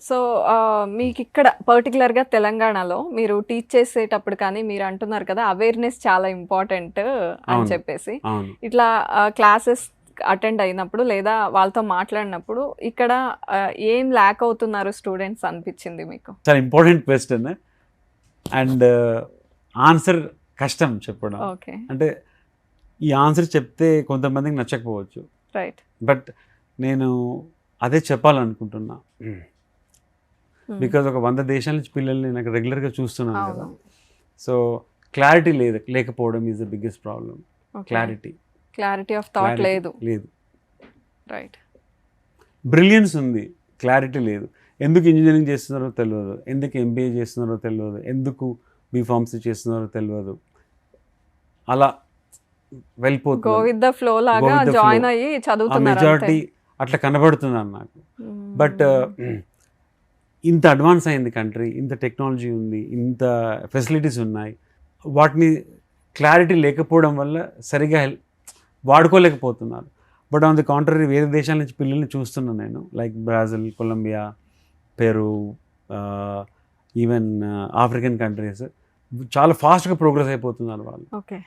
So మీకు ఇక్కడ పర్టికులర్గా తెలంగాణలో మీరు టీచ్ చేసేటప్పుడు కానీ మీరు అంటున్నారు కదా అవేర్నెస్ చాలా ఇంపార్టెంట్ అని అవును. చెప్పేసి అవును. ఇట్లా క్లాసెస్ అటెండ్ అయినప్పుడు లేదా వాళ్ళతో మాట్లాడినప్పుడు ఇక్కడ ఏం ల్యాక్ అవుతున్నారు స్టూడెంట్స్ అనిపించింది మీకు? చాలా ఇంపార్టెంట్ క్వశ్చన్ అండ్ ఆన్సర్ కష్టం చెప్పడం. ఓకే, అంటే ఈ ఆన్సర్ చెప్తే కొంతమందికి నచ్చకపోవచ్చు, రైట్. బట్ నేను అదే చెప్పాలనుకుంటున్నా. బికాజ్ ఒక 100 దేశాల నుంచి పిల్లల్ని నాకు రెగ్యులర్గా చూస్తున్నాను కదా. అవును. సో క్లారిటీ లేకపోవడం is the biggest problem. Clarity of thought లేదు. రైట్. బ్రిలియన్స్ ఉంది, క్లారిటీ లేదు. ఎందుకు ఇంజనీరింగ్ చేస్తున్నారో తెలియదు, ఎందుకు ఎంబీఏ చేస్తున్నారో తెలియదు, ఎందుకు బీఫార్మసీ చేస్తున్నారో తెలియదు. అలా వెళ్ళిపోతుంది. గో విత్ ద ఫ్లో లాగా Go with the join flow. అయ్యి ఆ చదువుతున్నారు మెజారిటీ అట్లా కనబడుతున్నాను నాకు. బట్ ఇంత అడ్వాన్స్ అయింది కంట్రీ, ఇంత టెక్నాలజీ ఉంది, ఇంత ఫెసిలిటీస్ ఉన్నాయి. వాటిని క్లారిటీ లేకపోవడం వల్ల సరిగా వాడుకోలేకపోతున్నారు. బట్ ఆన్ ది కాంట్రరీ వేరే దేశాల నుంచి పిల్లల్ని చూస్తున్నాను నేను, like Brazil, Colombia, Peru, even African countries చాలా ఫాస్ట్గా ప్రోగ్రెస్ అయిపోతున్నారు వాళ్ళు. ఓకే.